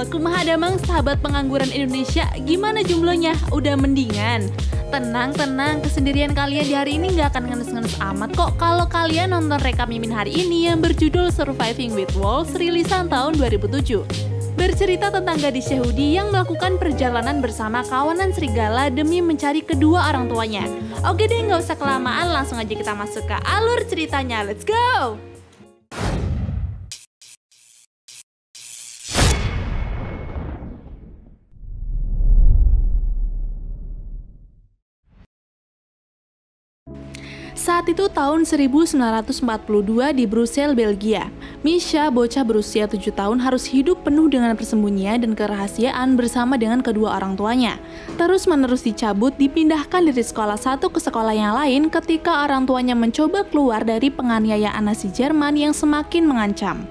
Kumaha damang sahabat pengangguran Indonesia, gimana jumlahnya? Udah mendingan? Tenang, kesendirian kalian di hari ini gak akan ngenes-ngenes amat kok kalau kalian nonton rekap Mimin hari ini yang berjudul Surviving with Wolves rilisan tahun 2007. Bercerita tentang gadis Yahudi yang melakukan perjalanan bersama kawanan serigala demi mencari kedua orang tuanya. Oke deh, gak usah kelamaan, langsung aja kita masuk ke alur ceritanya, let's go! Saat itu tahun 1942 di Brussels, Belgia. Misha, bocah berusia 7 tahun harus hidup penuh dengan persembunyian dan kerahasiaan bersama dengan kedua orang tuanya. Terus-menerus dicabut, dipindahkan dari sekolah satu ke sekolah yang lain ketika orang tuanya mencoba keluar dari penganiayaan Nazi Jerman yang semakin mengancam.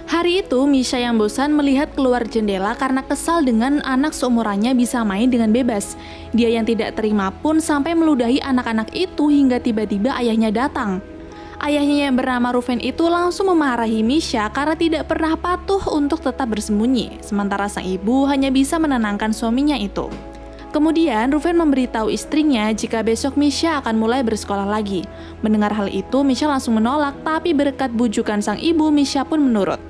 Hari itu, Misha yang bosan melihat keluar jendela karena kesal dengan anak seumurannya bisa main dengan bebas. Dia yang tidak terima pun sampai meludahi anak-anak itu hingga tiba-tiba ayahnya datang. Ayahnya yang bernama Ruven itu langsung memarahi Misha karena tidak pernah patuh untuk tetap bersembunyi, sementara sang ibu hanya bisa menenangkan suaminya itu. Kemudian, Ruven memberitahu istrinya jika besok Misha akan mulai bersekolah lagi. Mendengar hal itu, Misha langsung menolak, tapi berkat bujukan sang ibu, Misha pun menurut.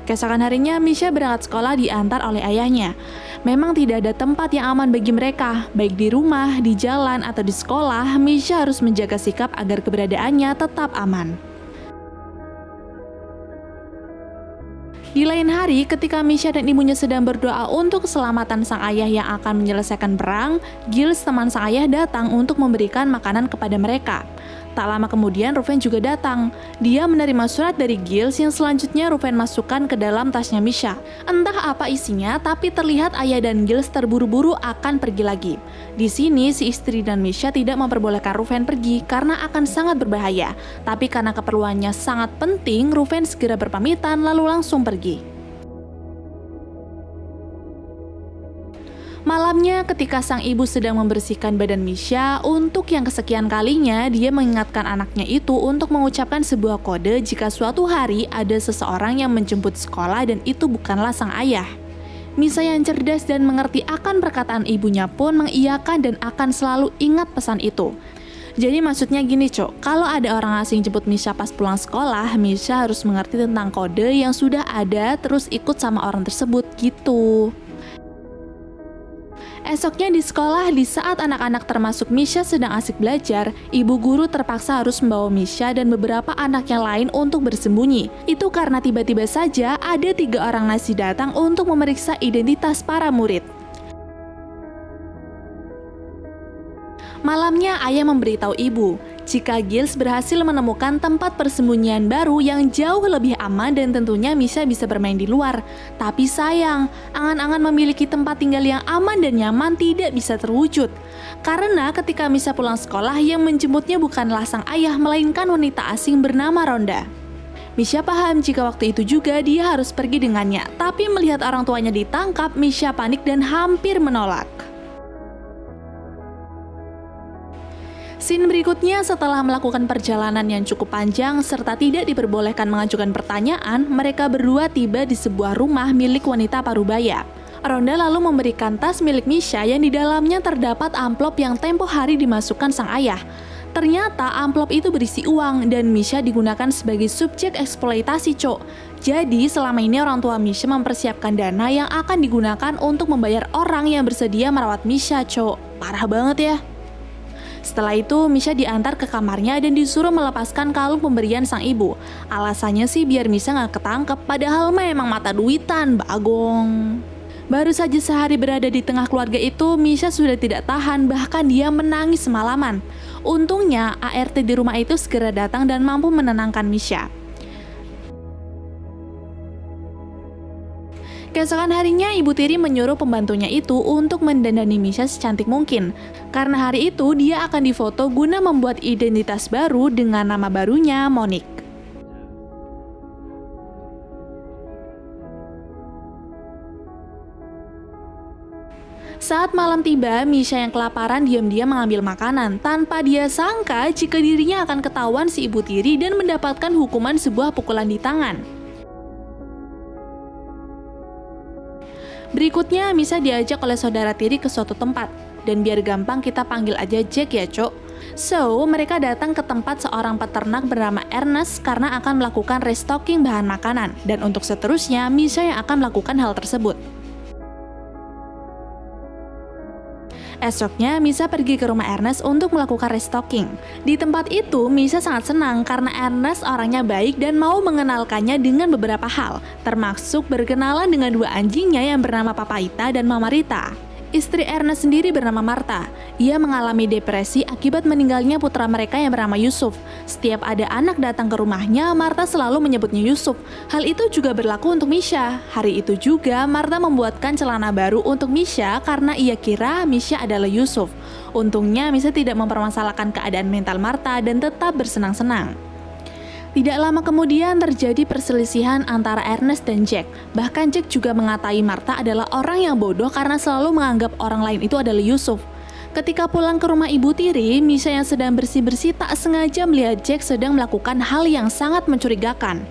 Keesokan harinya, Misha berangkat sekolah diantar oleh ayahnya. Memang tidak ada tempat yang aman bagi mereka, baik di rumah, di jalan, atau di sekolah. Misha harus menjaga sikap agar keberadaannya tetap aman. Di lain hari, ketika Misha dan ibunya sedang berdoa untuk keselamatan sang ayah yang akan menyelesaikan perang, Gilles, teman sang ayah, datang untuk memberikan makanan kepada mereka. Tak lama kemudian, Ruven juga datang. Dia menerima surat dari Gilles yang selanjutnya Ruven masukkan ke dalam tasnya Misha. Entah apa isinya, tapi terlihat ayah dan Gilles terburu-buru akan pergi lagi. Di sini, si istri dan Misha tidak memperbolehkan Ruven pergi karena akan sangat berbahaya. Tapi karena keperluannya sangat penting, Ruven segera berpamitan lalu langsung pergi. Malamnya, ketika sang ibu sedang membersihkan badan Misha, untuk yang kesekian kalinya dia mengingatkan anaknya itu untuk mengucapkan sebuah kode jika suatu hari ada seseorang yang menjemput sekolah dan itu bukanlah sang ayah. Misha yang cerdas dan mengerti akan perkataan ibunya pun mengiyakan dan akan selalu ingat pesan itu. Jadi maksudnya gini Cok, kalau ada orang asing jemput Misha pas pulang sekolah, Misha harus mengerti tentang kode yang sudah ada terus ikut sama orang tersebut gitu. Esoknya di sekolah, di saat anak-anak termasuk Misha sedang asik belajar, ibu guru terpaksa harus membawa Misha dan beberapa anak yang lain untuk bersembunyi. Itu karena tiba-tiba saja ada 3 orang Nazi datang untuk memeriksa identitas para murid. Malamnya ayah memberitahu ibu, jika Gilles berhasil menemukan tempat persembunyian baru yang jauh lebih aman dan tentunya Misha bisa bermain di luar. Tapi sayang, angan-angan memiliki tempat tinggal yang aman dan nyaman tidak bisa terwujud. Karena ketika Misha pulang sekolah, yang menjemputnya bukanlah sang ayah melainkan wanita asing bernama Ronda. Misha paham jika waktu itu juga dia harus pergi dengannya, tapi melihat orang tuanya ditangkap, Misha panik dan hampir menolak. Scene berikutnya, setelah melakukan perjalanan yang cukup panjang serta tidak diperbolehkan mengajukan pertanyaan, mereka berdua tiba di sebuah rumah milik wanita parubaya. Ronda lalu memberikan tas milik Misha yang di dalamnya terdapat amplop yang tempo hari dimasukkan sang ayah. Ternyata amplop itu berisi uang dan Misha digunakan sebagai subjek eksploitasi, Cok. Jadi selama ini orang tua Misha mempersiapkan dana yang akan digunakan untuk membayar orang yang bersedia merawat Misha, Cok. Parah banget ya. Setelah itu, Misha diantar ke kamarnya dan disuruh melepaskan kalung pemberian sang ibu. Alasannya sih biar Misha nggak ketangkep, padahal mah emang mata duitan, bagong. Baru saja sehari berada di tengah keluarga itu, Misha sudah tidak tahan, bahkan dia menangis semalaman. Untungnya, ART di rumah itu segera datang dan mampu menenangkan Misha. Keesokan harinya, Ibu Tiri menyuruh pembantunya itu untuk mendandani Misha secantik mungkin. Karena hari itu dia akan difoto guna membuat identitas baru dengan nama barunya Monique. Saat malam tiba, Misha yang kelaparan diam-diam mengambil makanan tanpa dia sangka jika dirinya akan ketahuan si ibu tiri dan mendapatkan hukuman sebuah pukulan di tangan. Berikutnya, Misha diajak oleh saudara tiri ke suatu tempat. Dan biar gampang kita panggil aja Jack ya, Cok. So, mereka datang ke tempat seorang peternak bernama Ernest karena akan melakukan restocking bahan makanan. Dan untuk seterusnya, Misha yang akan melakukan hal tersebut. Esoknya, Misha pergi ke rumah Ernest untuk melakukan restocking. Di tempat itu, Misha sangat senang karena Ernest orangnya baik dan mau mengenalkannya dengan beberapa hal, termasuk berkenalan dengan dua anjingnya yang bernama Papaita dan Mama Rita. Istri Ernest sendiri bernama Martha. Ia mengalami depresi akibat meninggalnya putra mereka yang bernama Yusuf. Setiap ada anak datang ke rumahnya, Martha selalu menyebutnya Yusuf. Hal itu juga berlaku untuk Misha. Hari itu juga, Martha membuatkan celana baru untuk Misha karena ia kira Misha adalah Yusuf. Untungnya, Misha tidak mempermasalahkan keadaan mental Martha dan tetap bersenang-senang. Tidak lama kemudian terjadi perselisihan antara Ernest dan Jack. Bahkan Jack juga mengatai Martha adalah orang yang bodoh karena selalu menganggap orang lain itu adalah Yusuf. Ketika pulang ke rumah ibu tiri, Misha yang sedang bersih-bersih tak sengaja melihat Jack sedang melakukan hal yang sangat mencurigakan.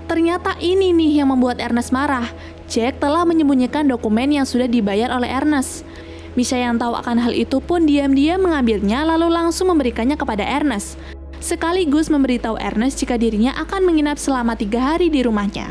Ternyata ini nih yang membuat Ernest marah. Jack telah menyembunyikan dokumen yang sudah dibayar oleh Ernest. Misha yang tahu akan hal itu pun diam-diam mengambilnya lalu langsung memberikannya kepada Ernest. Sekaligus memberitahu Ernest jika dirinya akan menginap selama 3 hari di rumahnya.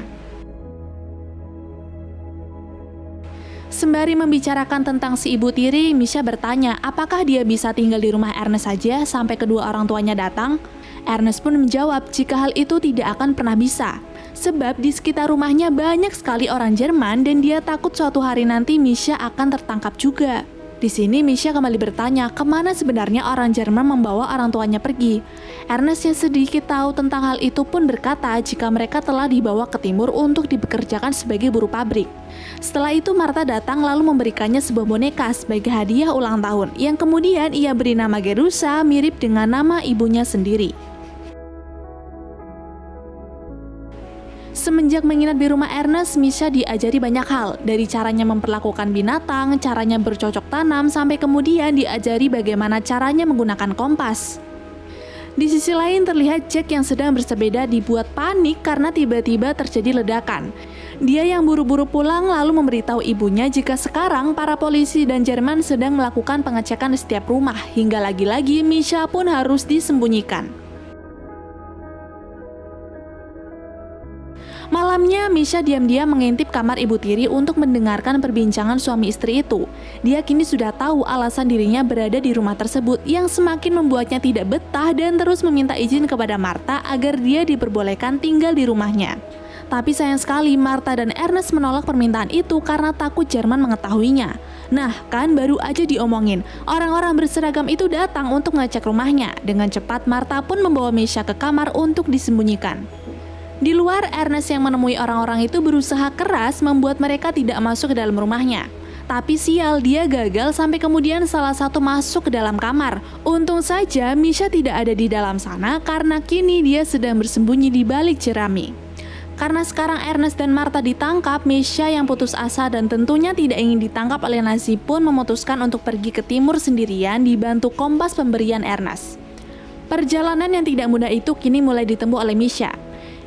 Sembari membicarakan tentang si ibu tiri, Misha bertanya apakah dia bisa tinggal di rumah Ernest saja sampai kedua orang tuanya datang. Ernest pun menjawab jika hal itu tidak akan pernah bisa. Sebab di sekitar rumahnya banyak sekali orang Jerman dan dia takut suatu hari nanti Misha akan tertangkap juga. Di sini Misha kembali bertanya kemana sebenarnya orang Jerman membawa orang tuanya pergi. Ernest yang sedikit tahu tentang hal itu pun berkata jika mereka telah dibawa ke timur untuk dipekerjakan sebagai buruh pabrik. Setelah itu Martha datang lalu memberikannya sebuah boneka sebagai hadiah ulang tahun yang kemudian ia beri nama Gerusa mirip dengan nama ibunya sendiri. Semenjak menginap di rumah Ernest, Misha diajari banyak hal, dari caranya memperlakukan binatang, caranya bercocok tanam, sampai kemudian diajari bagaimana caranya menggunakan kompas. Di sisi lain terlihat Jack yang sedang bersepeda dibuat panik karena tiba-tiba terjadi ledakan. Dia yang buru-buru pulang lalu memberitahu ibunya jika sekarang para polisi dan Jerman sedang melakukan pengecekan di setiap rumah, hingga lagi-lagi Misha pun harus disembunyikan. Malamnya, Misha diam-diam mengintip kamar ibu tiri untuk mendengarkan perbincangan suami istri itu. Dia kini sudah tahu alasan dirinya berada di rumah tersebut yang semakin membuatnya tidak betah dan terus meminta izin kepada Martha agar dia diperbolehkan tinggal di rumahnya. Tapi sayang sekali Martha dan Ernest menolak permintaan itu karena takut Jerman mengetahuinya. Nah, kan baru aja diomongin, orang-orang berseragam itu datang untuk mengecek rumahnya. Dengan cepat Martha pun membawa Misha ke kamar untuk disembunyikan. Di luar, Ernest yang menemui orang-orang itu berusaha keras membuat mereka tidak masuk ke dalam rumahnya. Tapi sial, dia gagal sampai kemudian salah satu masuk ke dalam kamar. Untung saja Misha tidak ada di dalam sana karena kini dia sedang bersembunyi di balik jerami. Karena sekarang Ernest dan Martha ditangkap, Misha yang putus asa dan tentunya tidak ingin ditangkap oleh Nazi pun memutuskan untuk pergi ke timur sendirian dibantu kompas pemberian Ernest. Perjalanan yang tidak mudah itu kini mulai ditempuh oleh Misha.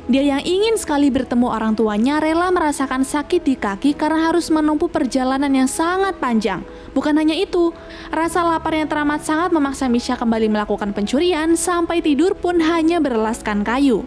Dia yang ingin sekali bertemu orang tuanya rela merasakan sakit di kaki karena harus menempuh perjalanan yang sangat panjang. Bukan hanya itu, rasa lapar yang teramat sangat memaksa Misha kembali melakukan pencurian sampai tidur pun hanya beralaskan kayu.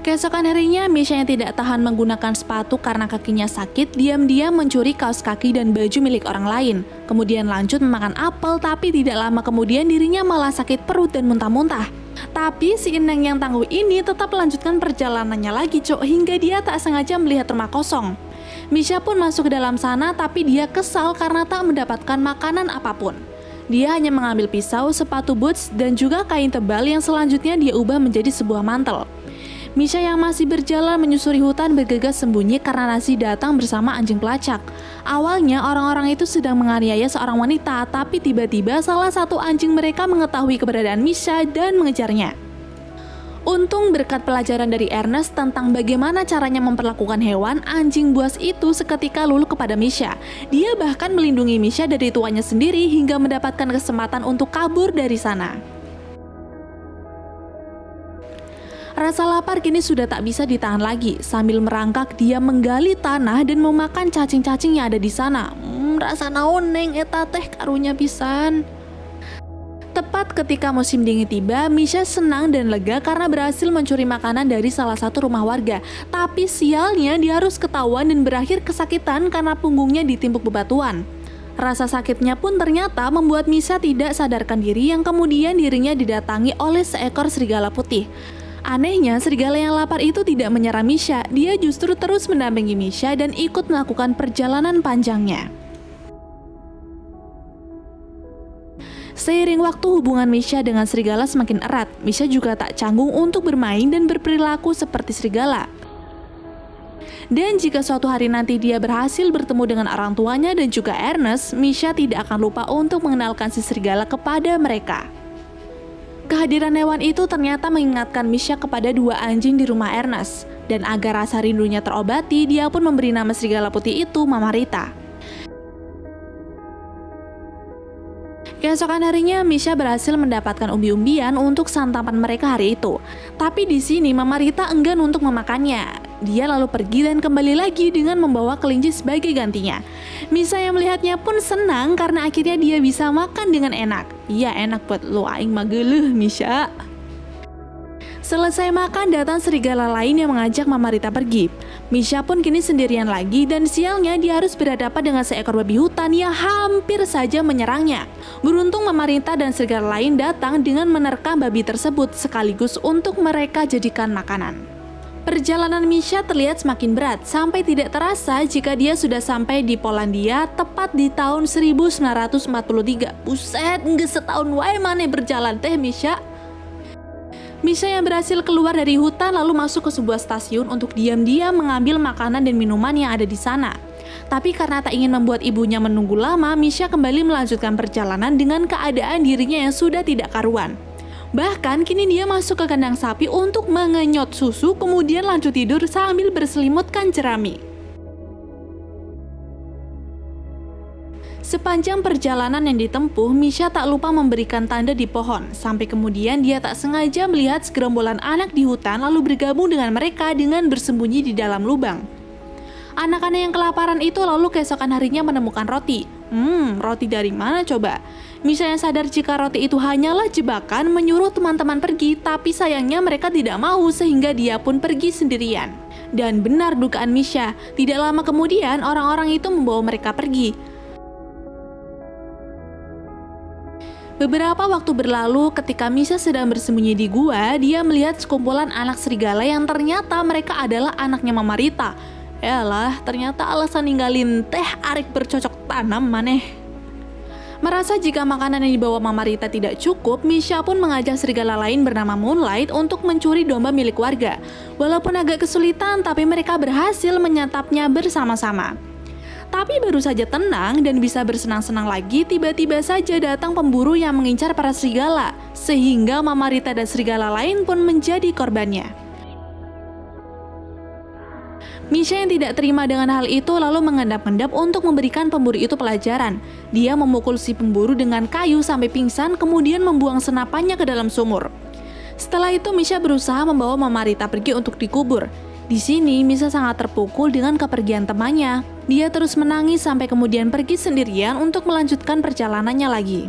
Keesokan harinya, Misha yang tidak tahan menggunakan sepatu karena kakinya sakit, diam-diam mencuri kaos kaki dan baju milik orang lain. Kemudian lanjut memakan apel, tapi tidak lama kemudian dirinya malah sakit perut dan muntah-muntah. Tapi si Eneng yang tangguh ini tetap melanjutkan perjalanannya lagi, hingga dia tak sengaja melihat rumah kosong. Misha pun masuk ke dalam sana, tapi dia kesal karena tak mendapatkan makanan apapun. Dia hanya mengambil pisau, sepatu boots, dan juga kain tebal yang selanjutnya dia ubah menjadi sebuah mantel. Misha yang masih berjalan menyusuri hutan bergegas sembunyi karena Nazi datang bersama anjing pelacak. Awalnya orang-orang itu sedang menganiaya seorang wanita, tapi tiba-tiba salah satu anjing mereka mengetahui keberadaan Misha dan mengejarnya. Untung berkat pelajaran dari Ernest tentang bagaimana caranya memperlakukan hewan, anjing buas itu seketika luluh kepada Misha. Dia bahkan melindungi Misha dari tuannya sendiri hingga mendapatkan kesempatan untuk kabur dari sana. Rasa lapar kini sudah tak bisa ditahan lagi. Sambil merangkak, dia menggali tanah dan memakan cacing-cacing yang ada di sana. Rasa naon neng eta teh karunya pisan. Tepat ketika musim dingin tiba, Misha senang dan lega karena berhasil mencuri makanan dari salah satu rumah warga. Tapi sialnya dia harus ketahuan dan berakhir kesakitan karena punggungnya ditimpuk bebatuan. Rasa sakitnya pun ternyata membuat Misha tidak sadarkan diri yang kemudian dirinya didatangi oleh seekor serigala putih. Anehnya, serigala yang lapar itu tidak menyerang Misha, dia justru terus mendampingi Misha dan ikut melakukan perjalanan panjangnya. Seiring waktu, hubungan Misha dengan serigala semakin erat. Misha juga tak canggung untuk bermain dan berperilaku seperti serigala. Dan jika suatu hari nanti dia berhasil bertemu dengan orang tuanya dan juga Ernest, Misha tidak akan lupa untuk mengenalkan si serigala kepada mereka. Kehadiran hewan itu ternyata mengingatkan Misha kepada dua anjing di rumah Ernest. Dan agar rasa rindunya terobati, dia pun memberi nama serigala putih itu Mama Rita. Keesokan harinya, Misha berhasil mendapatkan umbi-umbian untuk santapan mereka hari itu. Tapi di sini Mama Rita enggan untuk memakannya. Dia lalu pergi dan kembali lagi dengan membawa kelinci sebagai gantinya. Misha yang melihatnya pun senang karena akhirnya dia bisa makan dengan enak. Iya, enak buat lo aing mah geuleuh, Misha. Selesai makan, datang serigala lain yang mengajak Mama Rita pergi. Misha pun kini sendirian lagi dan sialnya dia harus berhadapan dengan seekor babi hutan yang hampir saja menyerangnya. Beruntung Mama Rita dan serigala lain datang dengan menerkam babi tersebut sekaligus untuk mereka jadikan makanan. Perjalanan Misha terlihat semakin berat sampai tidak terasa jika dia sudah sampai di Polandia tepat di tahun 1943. Buset, nggak setahun wae maneh berjalan teh Misha. Misha yang berhasil keluar dari hutan lalu masuk ke sebuah stasiun untuk diam-diam mengambil makanan dan minuman yang ada di sana. Tapi karena tak ingin membuat ibunya menunggu lama, Misha kembali melanjutkan perjalanan dengan keadaan dirinya yang sudah tidak karuan. Bahkan kini dia masuk ke kandang sapi untuk mengenyot susu, kemudian lanjut tidur sambil berselimutkan jerami. Sepanjang perjalanan yang ditempuh, Misha tak lupa memberikan tanda di pohon, sampai kemudian dia tak sengaja melihat segerombolan anak di hutan lalu bergabung dengan mereka dengan bersembunyi di dalam lubang. Anak-anak yang kelaparan itu lalu keesokan harinya menemukan roti. Roti dari mana coba? Misha yang sadar jika roti itu hanyalah jebakan menyuruh teman-teman pergi, tapi sayangnya mereka tidak mau sehingga dia pun pergi sendirian. Dan benar dugaan Misha, tidak lama kemudian orang-orang itu membawa mereka pergi. Beberapa waktu berlalu, ketika Misha sedang bersembunyi di gua, dia melihat sekumpulan anak serigala yang ternyata mereka adalah anaknya Mama Rita. Yalah, ternyata alasan ninggalin teh arik bercocok tanam maneh. Merasa jika makanan yang dibawa Mama Rita tidak cukup, Misha pun mengajak serigala lain bernama Moonlight untuk mencuri domba milik warga. Walaupun agak kesulitan, tapi mereka berhasil menyantapnya bersama-sama. Tapi baru saja tenang dan bisa bersenang-senang lagi, tiba-tiba saja datang pemburu yang mengincar para serigala, sehingga Mama Rita dan serigala lain pun menjadi korbannya. Misha yang tidak terima dengan hal itu lalu mengendap-endap untuk memberikan pemburu itu pelajaran. Dia memukul si pemburu dengan kayu sampai pingsan, kemudian membuang senapannya ke dalam sumur. Setelah itu Misha berusaha membawa Mama Rita pergi untuk dikubur. Di sini, Misha sangat terpukul dengan kepergian temannya. Dia terus menangis sampai kemudian pergi sendirian untuk melanjutkan perjalanannya lagi.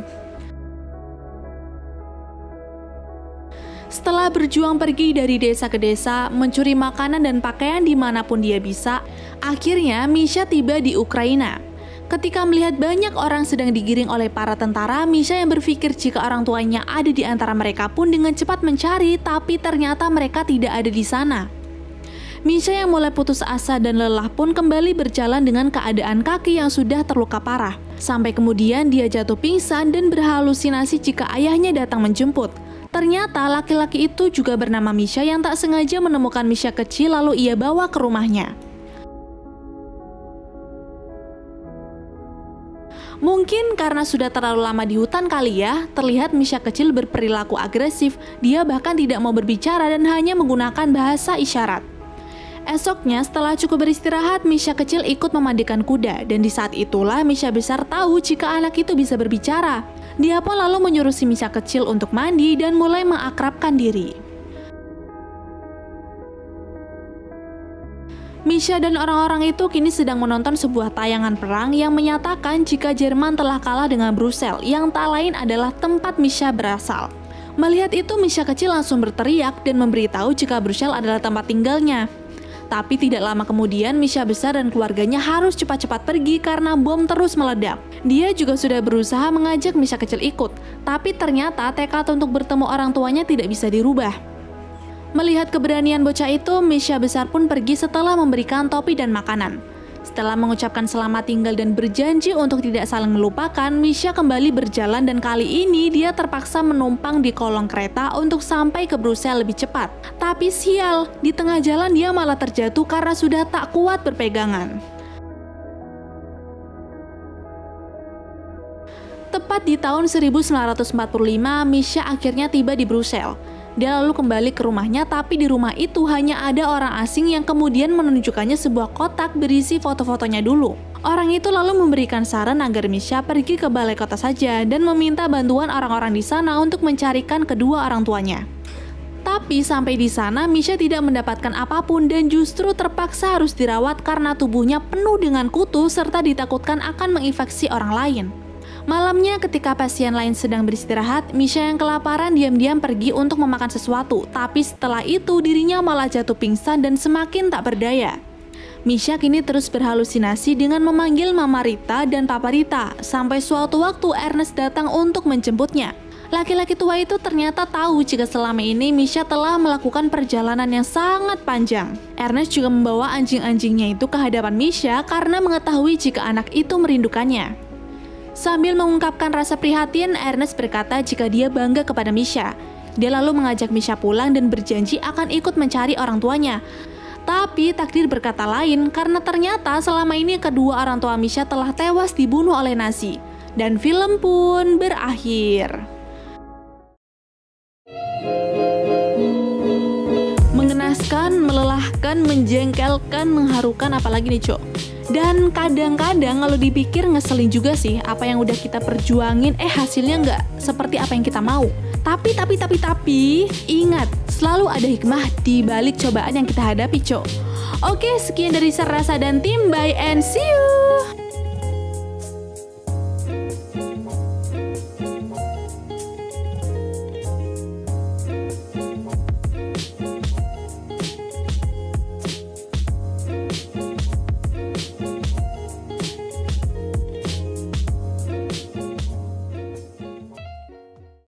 Setelah berjuang pergi dari desa ke desa, mencuri makanan dan pakaian dimanapun dia bisa, akhirnya Misha tiba di Ukraina. Ketika melihat banyak orang sedang digiring oleh para tentara, Misha yang berpikir jika orang tuanya ada di antara mereka pun dengan cepat mencari, tapi ternyata mereka tidak ada di sana. Misha yang mulai putus asa dan lelah pun kembali berjalan dengan keadaan kaki yang sudah terluka parah. Sampai kemudian dia jatuh pingsan dan berhalusinasi jika ayahnya datang menjemput. Ternyata laki-laki itu juga bernama Misha yang tak sengaja menemukan Misha kecil lalu ia bawa ke rumahnya. Mungkin Mungkin karena sudah terlalu lama di hutan kali ya, terlihat Misha kecil berperilaku agresif. Dia bahkan tidak mau berbicara dan hanya menggunakan bahasa isyarat. Esoknya, setelah cukup beristirahat, Misha kecil ikut memandikan kuda. Dan di saat itulah Misha besar tahu jika anak itu bisa berbicara. Dia pun lalu menyuruh si Misha kecil untuk mandi dan mulai mengakrabkan diri. Misha dan orang-orang itu kini sedang menonton sebuah tayangan perang yang menyatakan jika Jerman telah kalah dengan Brussels, yang tak lain adalah tempat Misha berasal. Melihat itu, Misha kecil langsung berteriak dan memberitahu jika Brussels adalah tempat tinggalnya. Tapi tidak lama kemudian, Misha besar dan keluarganya harus cepat-cepat pergi karena bom terus meledak. Dia juga sudah berusaha mengajak Misha kecil ikut, tapi ternyata tekad untuk bertemu orang tuanya tidak bisa dirubah. Melihat keberanian bocah itu, Misha besar pun pergi setelah memberikan topi dan makanan. Setelah mengucapkan selamat tinggal dan berjanji untuk tidak saling melupakan, Misha kembali berjalan dan kali ini dia terpaksa menumpang di kolong kereta untuk sampai ke Brussels lebih cepat. Tapi sial, di tengah jalan dia malah terjatuh karena sudah tak kuat berpegangan. Tepat di tahun 1945, Misha akhirnya tiba di Brussels. Dia lalu kembali ke rumahnya, tapi di rumah itu hanya ada orang asing yang kemudian menunjukkannya sebuah kotak berisi foto-fotonya dulu. Orang itu lalu memberikan saran agar Misha pergi ke balai kota saja dan meminta bantuan orang-orang di sana untuk mencarikan kedua orang tuanya. Tapi sampai di sana, Misha tidak mendapatkan apapun dan justru terpaksa harus dirawat karena tubuhnya penuh dengan kutu serta ditakutkan akan menginfeksi orang lain. Malamnya ketika pasien lain sedang beristirahat, Misha yang kelaparan diam-diam pergi untuk memakan sesuatu, tapi setelah itu dirinya malah jatuh pingsan dan semakin tak berdaya. Misha kini terus berhalusinasi dengan memanggil Mama Rita dan Papa Rita, sampai suatu waktu Ernest datang untuk menjemputnya. Laki-laki tua itu ternyata tahu jika selama ini Misha telah melakukan perjalanan yang sangat panjang. Ernest juga membawa anjing-anjingnya itu ke hadapan Misha karena mengetahui jika anak itu merindukannya. Sambil mengungkapkan rasa prihatin, Ernest berkata jika dia bangga kepada Misha. Dia lalu mengajak Misha pulang dan berjanji akan ikut mencari orang tuanya. Tapi takdir berkata lain karena ternyata selama ini kedua orang tua Misha telah tewas dibunuh oleh Nazi. Dan film pun berakhir. Mengenaskan, melelahkan, menjengkelkan, mengharukan, apalagi nih Cok. Dan kadang-kadang kalau dipikir ngeselin juga sih, apa yang udah kita perjuangin hasilnya nggak seperti apa yang kita mau. Tapi ingat, selalu ada hikmah di balik cobaan yang kita hadapi, Cok. Oke, sekian dari Serasa dan tim, bye and see you.